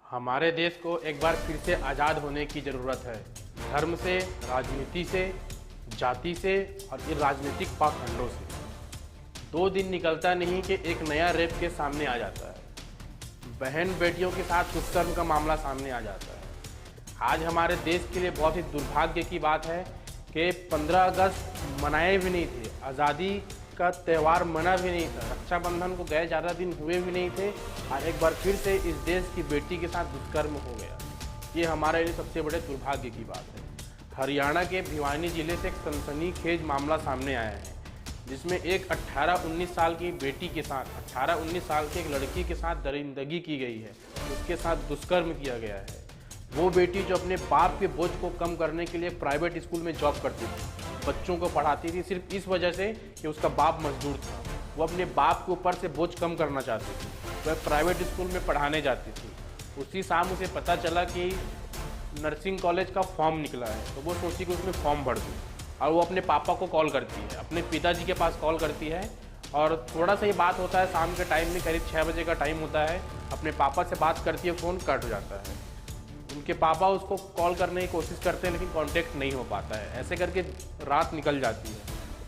हमारे देश को एक बार फिर से आज़ाद होने की ज़रूरत है। धर्म से, राजनीति से, जाति से और इन राजनीतिक पाखंडों से। 2 दिन निकलता नहीं कि एक नया रेप के सामने आ जाता है। बहन बेटियों के साथ दुष्कर्म का मामला सामने आ जाता है। आज हमारे देश के लिए बहुत ही दुर्भाग्य की बात है कि 15 अगस्त मनाए भी नहीं थे, आज़ादी का त्यौहार मना भी नहीं था, रक्षाबंधन को गए ज़्यादा दिन हुए भी नहीं थे और एक बार फिर से इस देश की बेटी के साथ दुष्कर्म हो गया। ये हमारे लिए सबसे बड़े दुर्भाग्य की बात है। हरियाणा के भिवानी जिले से एक सनसनीखेज मामला सामने आया है, जिसमें एक 18-19 साल की बेटी के साथ 18-19 साल की एक लड़की के साथ दरिंदगी की गई है, उसके साथ दुष्कर्म किया गया है। वो बेटी जो अपने बाप के बोझ को कम करने के लिए प्राइवेट स्कूल में जॉब करती थी, बच्चों को पढ़ाती थी सिर्फ इस वजह से कि उसका बाप मजदूर था। वो अपने बाप के ऊपर से बोझ कम करना चाहती थी। वह प्राइवेट स्कूल में पढ़ाने जाती थी। उसी शाम उसे पता चला कि नर्सिंग कॉलेज का फॉर्म निकला है, तो वो सोची कि उसमें फॉर्म भर दूँ और वो अपने पापा को कॉल करती है, अपने पिताजी के पास कॉल करती है। और थोड़ा सा ही बात होता है, शाम के टाइम में करीब 6 बजे का टाइम होता है। अपने पापा से बात करती है, फ़ोन कट हो जाता है। उनके पापा उसको कॉल करने की कोशिश करते हैं लेकिन कांटेक्ट नहीं हो पाता है। ऐसे करके रात निकल जाती है।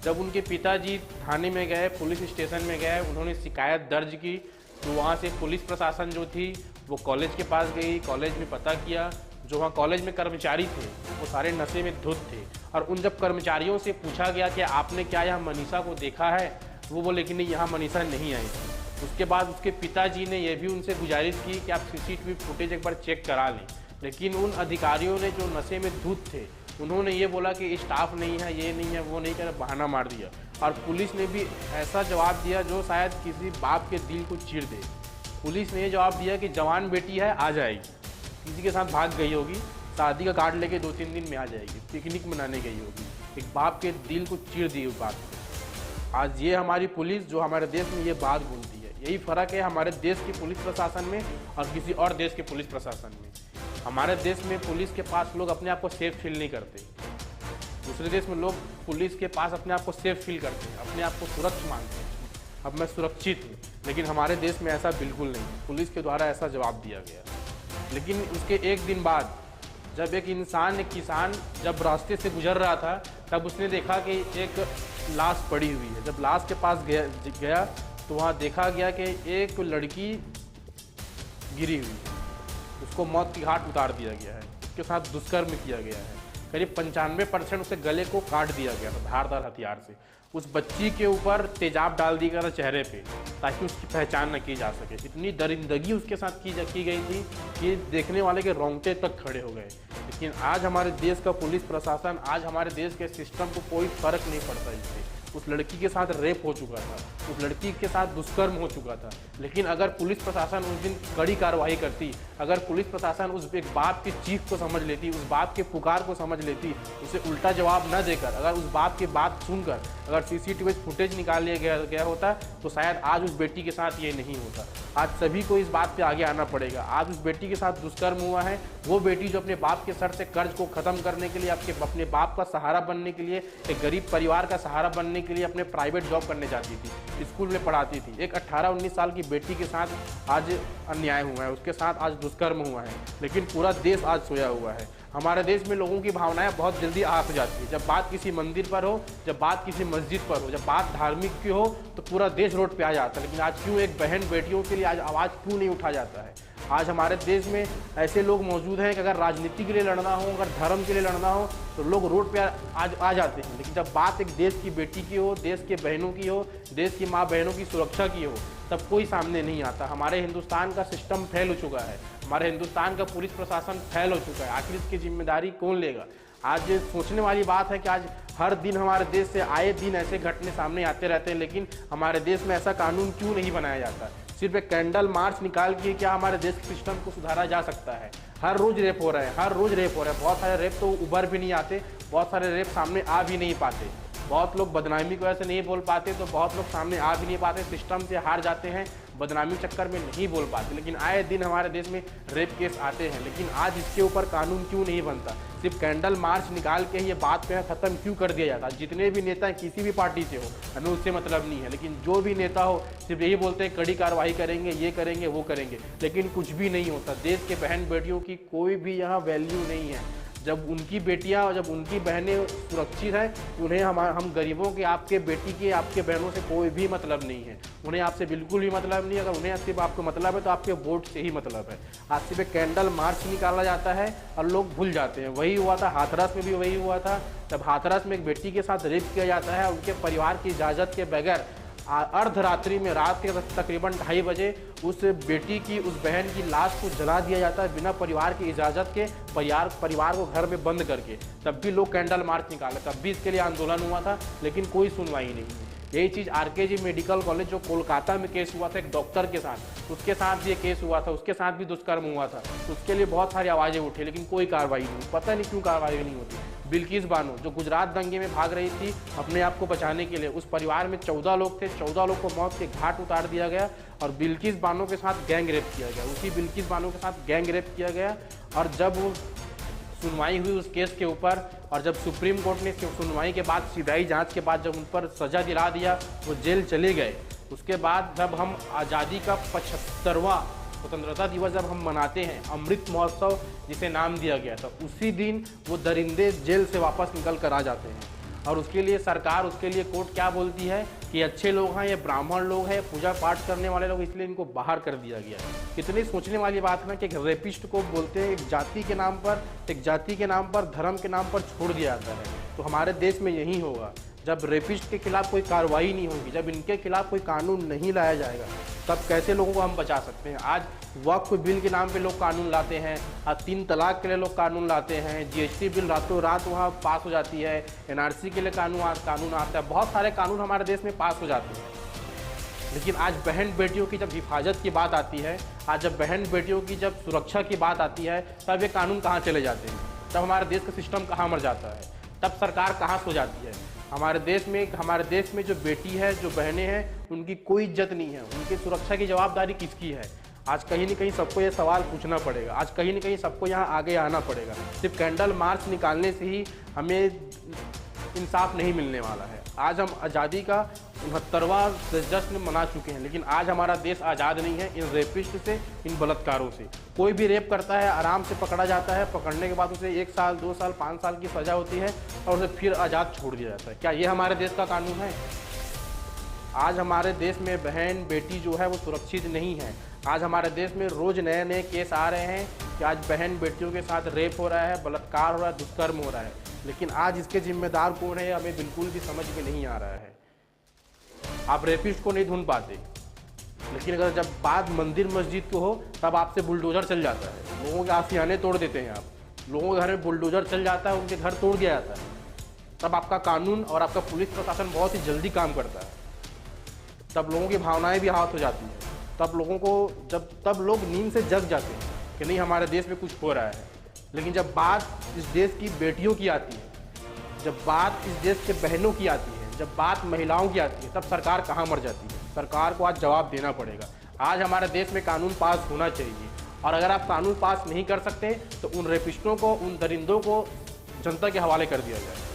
जब उनके पिताजी थाने में गए, पुलिस स्टेशन में गए, उन्होंने शिकायत दर्ज की, तो वहाँ से पुलिस प्रशासन जो थी वो कॉलेज के पास गई। कॉलेज में पता किया, जो वहाँ कॉलेज में कर्मचारी थे वो सारे नशे में धुत थे। और उन जब कर्मचारियों से पूछा गया कि आपने क्या यहाँ मनीषा को देखा है, वो बोले कि नहीं, यहाँ मनीषा नहीं आई थी। उसके बाद उसके पिताजी ने यह भी उनसे गुजारिश की कि आप CCTV फुटेज एक बार चेक करा लें, लेकिन उन अधिकारियों ने जो नशे में धुत थे उन्होंने ये बोला कि स्टाफ नहीं है, ये नहीं है, वो नहीं कर, बहाना मार दिया। और पुलिस ने भी ऐसा जवाब दिया जो शायद किसी बाप के दिल को चीर दे। पुलिस ने ये जवाब दिया कि जवान बेटी है, आ जाएगी, किसी के साथ भाग गई होगी, शादी का कार्ड लेके 2-3 दिन में आ जाएगी, पिकनिक मनाने गई होगी। एक बाप के दिल को चीर दी उस बात को। आज ये हमारी पुलिस जो हमारे देश में ये बात बोलती है, यही फ़र्क है हमारे देश की पुलिस प्रशासन में और किसी और देश के पुलिस प्रशासन में। हमारे देश में पुलिस के पास लोग अपने आप को सेफ फील नहीं करते। दूसरे देश में लोग पुलिस के पास अपने आप को सेफ फील करते हैं, अपने आप को सुरक्षित मानते हैं, अब मैं सुरक्षित हूँ। लेकिन हमारे देश में ऐसा बिल्कुल नहीं, पुलिस के द्वारा ऐसा जवाब दिया गया। लेकिन उसके एक दिन बाद जब एक इंसान, एक किसान जब रास्ते से गुजर रहा था, तब उसने देखा कि एक लाश पड़ी हुई है। जब लाश के पास गया तो वहाँ देखा गया कि एक लड़की गिरी हुई है, उसको मौत की घाट उतार दिया गया है, उसके साथ दुष्कर्म किया गया है। करीब 95% उसे गले को काट दिया गया था धारदार हथियार से। उस बच्ची के ऊपर तेजाब डाल दिया गया था चेहरे पे, ताकि उसकी पहचान न की जा सके। इतनी दरिंदगी उसके साथ की गई थी कि देखने वाले के रोंगटे तक खड़े हो गए। लेकिन आज हमारे देश का पुलिस प्रशासन, आज हमारे देश के सिस्टम को कोई फर्क नहीं पड़ता इससे। उस लड़की के साथ रेप हो चुका था, उस लड़की के साथ दुष्कर्म हो चुका था। लेकिन अगर पुलिस प्रशासन उस दिन कड़ी कार्रवाई करती, अगर पुलिस प्रशासन उस एक बाप के चीख को समझ लेती, उस बाप के पुकार को समझ लेती, उसे उल्टा जवाब न देकर अगर उस बाप की बात सुनकर अगर CCTV फुटेज निकाल लिया गया होता, तो शायद आज उस बेटी के साथ ये नहीं होता। आज सभी को इस बात पे आगे आना पड़ेगा। आज उस बेटी के साथ दुष्कर्म हुआ है, वो बेटी जो अपने बाप के सर से कर्ज को खत्म करने के लिए, अपने बाप का सहारा बनने के लिए, एक गरीब परिवार का सहारा बनने के लिए अपने प्राइवेट जॉब करने जाती थी, स्कूल में पढ़ाती थी, एक 18-19 साल की बेटी के साथ आज अन्याय हुआ है, उसके साथ आज दुष्कर्म हुआ है। लेकिन पूरा देश आज सोया हुआ है। हमारे देश में लोगों की भावनाएं बहुत जल्दी आग जाती है। जब बात किसी मंदिर पर हो, जब बात किसी मस्जिद पर हो, जब बात धार्मिक की हो, तो पूरा देश रोड पे आ जाता है। लेकिन आज क्यों एक बहन बेटियों के लिए आज आवाज़ क्यों नहीं उठा जाता है? आज हमारे देश में ऐसे लोग मौजूद हैं कि अगर राजनीति के लिए लड़ना हो, अगर धर्म के लिए लड़ना हो, तो लोग रोड पे आ जाते हैं। लेकिन जब बात एक देश की बेटी की हो, देश के बहनों की हो, देश की माँ बहनों की सुरक्षा की हो, तब कोई सामने नहीं आता। हमारे हिंदुस्तान का सिस्टम फेल हो चुका है, हमारे हिंदुस्तान का पुलिस प्रशासन फेल हो चुका है। आखिर इसकी जिम्मेदारी कौन लेगा? आज सोचने वाली बात है कि आज हर दिन हमारे देश से आए दिन ऐसे घटने सामने आते रहते हैं, लेकिन हमारे देश में ऐसा कानून क्यों नहीं बनाया जाता? सिर्फ एक कैंडल मार्च निकाल के क्या हमारे देश के सिस्टम को सुधारा जा सकता है? हर रोज़ रेप हो रहा है, हर रोज़ रेप हो रहा है। बहुत सारे रेप तो उभर भी नहीं आते, बहुत सारे रेप सामने आ भी नहीं पाते। बहुत लोग बदनामी की वजह से नहीं बोल पाते, तो बहुत लोग सामने आ भी नहीं पाते, सिस्टम से हार जाते हैं, बदनामी चक्कर में नहीं बोल पाते। लेकिन आए दिन हमारे देश में रेप केस आते हैं, लेकिन आज इसके ऊपर कानून क्यों नहीं बनता? सिर्फ कैंडल मार्च निकाल के ये बात पे ख़त्म क्यों कर दिया जाता? जितने भी नेता किसी भी पार्टी से हो, हमें उससे मतलब नहीं है, लेकिन जो भी नेता हो सिर्फ यही बोलते हैं कड़ी कार्रवाई करेंगे, ये करेंगे, वो करेंगे, लेकिन कुछ भी नहीं होता। देश के बहन बेटियों की कोई भी यहाँ वैल्यू नहीं है। जब उनकी बेटियां और जब उनकी बहनें सुरक्षित हैं, उन्हें हम गरीबों के, आपके बेटी के, आपके बहनों से कोई भी मतलब नहीं है। उन्हें आपसे बिल्कुल भी मतलब नहीं है। अगर उन्हें सिर्फ आपको मतलब है तो आपके वोट से ही मतलब है। आज सिर्फ कैंडल मार्च निकाला जाता है और लोग भूल जाते हैं। वही हुआ था हाथरस में भी, वही हुआ था जब हाथरस में एक बेटी के साथ रेप किया जाता है, उनके परिवार की इजाज़त के बगैर अर्धरात्रि में, रात के तकरीबन 2:30 बजे उस बेटी की, उस बहन की लाश को जला दिया जाता है बिना परिवार की इजाज़त के, परिवार को घर में बंद करके। तब भी लोग कैंडल मार्च निकाले, तब भी इसके लिए आंदोलन हुआ था, लेकिन कोई सुनवाई नहीं हुई। यही चीज़ आरकेजी मेडिकल कॉलेज जो कोलकाता में केस हुआ था एक डॉक्टर के साथ, उसके साथ भी ये केस हुआ था, उसके साथ भी दुष्कर्म हुआ था। उसके लिए बहुत सारी आवाज़ें उठी, लेकिन कोई कार्रवाई नहीं हुई। पता नहीं क्यों कार्रवाई नहीं होती। बिल्किस बानो जो गुजरात दंगे में भाग रही थी अपने आप को बचाने के लिए, उस परिवार में 14 लोग थे, 14 लोग को मौत के घाट उतार दिया गया और बिल्किस बानो के साथ गैंग रेप किया गया। उसी बिल्किस बानो के साथ गैंग रेप किया गया। और जब वो सुनवाई हुई उस केस के ऊपर, और जब सुप्रीम कोर्ट ने सुनवाई के बाद, सीबीआई जांच के बाद जब उन पर सजा दिला दिया, वो जेल चले गए। उसके बाद जब हम आज़ादी का 75वां स्वतंत्रता दिवस जब हम मनाते हैं, अमृत महोत्सव जिसे नाम दिया गया था, उसी दिन वो दरिंदे जेल से वापस निकल कर आ जाते हैं। और उसके लिए सरकार, उसके लिए कोर्ट क्या बोलती है कि अच्छे लोग हैं, ये ब्राह्मण लोग हैं, पूजा पाठ करने वाले लोग, इसलिए इनको बाहर कर दिया गया। कितनी सोचने वाली बात है ना कि एक रेपिस्ट को बोलते हैं एक जाति के नाम पर, धर्म के नाम पर छोड़ दिया जाता है। तो हमारे देश में यही होगा, जब रेपिस्ट के खिलाफ कोई कार्रवाई नहीं होगी, जब इनके खिलाफ कोई कानून नहीं लाया जाएगा, तब कैसे लोगों को हम बचा सकते हैं? आज वक्फ बिल के नाम पे लोग कानून लाते हैं, आज 3 तलाक के लिए लोग कानून लाते हैं, जीएसटी बिल रातों रात वहाँ पास हो जाती है, एनआरसी के लिए कानून आता है, बहुत सारे कानून हमारे देश में पास हो जाते हैं। लेकिन आज बहन बेटियों की जब हिफाजत की बात आती है, आज जब बहन बेटियों की जब सुरक्षा की बात आती है, तब ये कानून कहाँ चले जाते हैं? तब हमारे देश का सिस्टम कहाँ मर जाता है? तब सरकार कहाँ सो जाती है? हमारे देश में जो बेटी है, जो बहनें हैं, उनकी कोई इज्जत नहीं है। उनकी सुरक्षा की जवाबदारी किसकी है? आज कहीं न कहीं सबको ये सवाल पूछना पड़ेगा। आज कहीं न कहीं सबको यहाँ आगे आना पड़ेगा। सिर्फ कैंडल मार्च निकालने से ही हमें इंसाफ नहीं मिलने वाला है। आज हम आज़ादी का 69वां जश्न मना चुके हैं, लेकिन आज हमारा देश आज़ाद नहीं है इन रेपिस्ट से, इन बलात्कारों से। कोई भी रेप करता है, आराम से पकड़ा जाता है, पकड़ने के बाद उसे 1 साल, 2 साल, 5 साल की सज़ा होती है और उसे फिर आज़ाद छोड़ दिया जाता है। क्या ये हमारे देश का कानून है? आज हमारे देश में बहन बेटी जो है वो सुरक्षित नहीं है। आज हमारे देश में रोज़ नए नए केस आ रहे हैं कि आज बहन बेटियों के साथ रेप हो रहा है, बलात्कार हो रहा है, दुष्कर्म हो रहा है, लेकिन आज इसके जिम्मेदार कौन है हमें बिल्कुल भी समझ में नहीं आ रहा है। आप रेपिस्ट को नहीं ढूंढ पाते, लेकिन अगर जब बात मंदिर मस्जिद को हो, तब आपसे बुलडोजर चल जाता है, लोगों के आशियाने तोड़ देते हैं आप, लोगों के घर में बुलडोजर चल जाता है, उनके घर तोड़ दिया जाता है। तब आपका कानून और आपका पुलिस प्रशासन बहुत ही जल्दी काम करता है। तब लोगों की भावनाएं भी आहत हो जाती हैं। तब लोग नींद से जग जाते हैं कि नहीं हमारे देश में कुछ हो रहा है। लेकिन जब बात इस देश की बेटियों की आती है, जब बात इस देश के बहनों की आती है, जब बात महिलाओं की आती है, तब सरकार कहाँ मर जाती है? सरकार को आज जवाब देना पड़ेगा। आज हमारे देश में कानून पास होना चाहिए, और अगर आप कानून पास नहीं कर सकते तो उन रेपिस्टों को, उन दरिंदों को जनता के हवाले कर दिया जाए।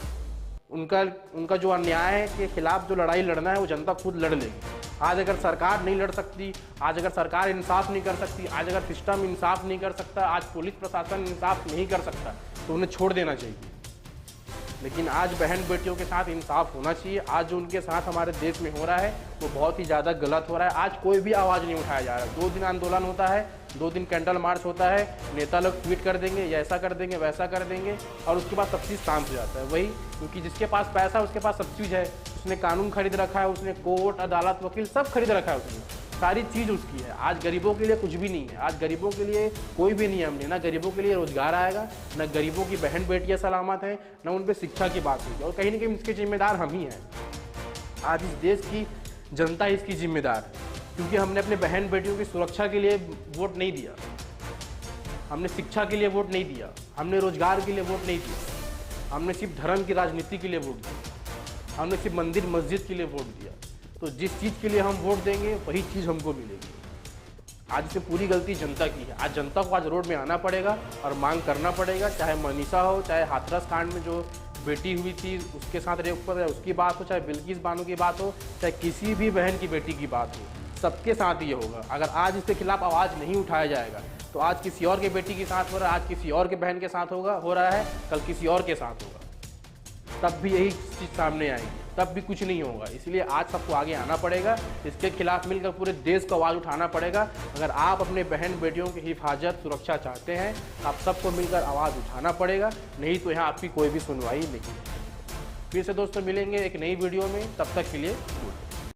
उनका जो अन्याय के खिलाफ जो लड़ाई लड़ना है वो जनता खुद लड़ लेगी। आज अगर सरकार नहीं लड़ सकती, आज अगर सरकार इंसाफ नहीं कर सकती, आज अगर सिस्टम इंसाफ नहीं कर सकता, आज पुलिस प्रशासन इंसाफ नहीं कर सकता, तो उन्हें छोड़ देना चाहिए। लेकिन आज बहन बेटियों के साथ इंसाफ होना चाहिए। आज जो उनके साथ हमारे देश में हो रहा है वो बहुत ही ज़्यादा गलत हो रहा है। आज कोई भी आवाज़ नहीं उठाया जा रहा है। 2 दिन आंदोलन होता है, 2 दिन कैंडल मार्च होता है, नेता लोग ट्वीट कर देंगे, ये ऐसा कर देंगे, वैसा कर देंगे, और उसके बाद सब चीज़ शांत हो जाता है। वही क्योंकि जिसके पास पैसा है उसके पास सब चीज़ है, उसने कानून खरीद रखा है, उसने कोर्ट, अदालत, वकील सब खरीद रखा है, उसने सारी चीज़ उसकी है। आज गरीबों के लिए कुछ भी नहीं है। आज गरीबों के लिए कोई भी नियम नहीं, ना गरीबों के लिए रोजगार आएगा, ना गरीबों की बहन बेटियां सलामत हैं, ना उन पर शिक्षा की बात होगी, और कहीं ना कहीं इसके जिम्मेदार हम ही हैं। आज इस देश की जनता इसकी जिम्मेदार है, क्योंकि हमने अपने बहन बेटियों की सुरक्षा के लिए वोट नहीं दिया, हमने शिक्षा के लिए वोट नहीं दिया, हमने रोजगार के लिए वोट नहीं दिया, हमने सिर्फ धर्म की राजनीति के लिए वोट दिया। हमने सिर्फ मंदिर मस्जिद के लिए वोट दिया। तो जिस चीज़ के लिए हम वोट देंगे वही चीज़ हमको मिलेगी। आज इसमें पूरी गलती जनता की है। आज जनता को आज रोड में आना पड़ेगा और मांग करना पड़ेगा, चाहे मनीषा हो, चाहे हाथरस कांड में जो बेटी हुई थी उसके साथ रेप पर उसकी बात हो, चाहे बिल्किस बानो की बात हो, चाहे किसी भी बहन की बेटी की बात हो, सबके साथ ये होगा। अगर आज इसके खिलाफ आवाज़ नहीं उठाया जाएगा तो आज किसी और के बेटी के साथ हो रहा है, आज किसी और के बहन के साथ हो रहा है, कल किसी और के साथ होगा, तब भी यही चीज़ सामने आएगी, तब भी कुछ नहीं होगा। इसलिए आज सबको आगे आना पड़ेगा, इसके खिलाफ मिलकर पूरे देश को आवाज़ उठाना पड़ेगा। अगर आप अपने बहन बेटियों की हिफाजत सुरक्षा चाहते हैं, आप सबको मिलकर आवाज़ उठाना पड़ेगा, नहीं तो यहाँ आपकी कोई भी सुनवाई नहीं है। फिर से दोस्तों मिलेंगे एक नई वीडियो में, तब तक के लिए गुड।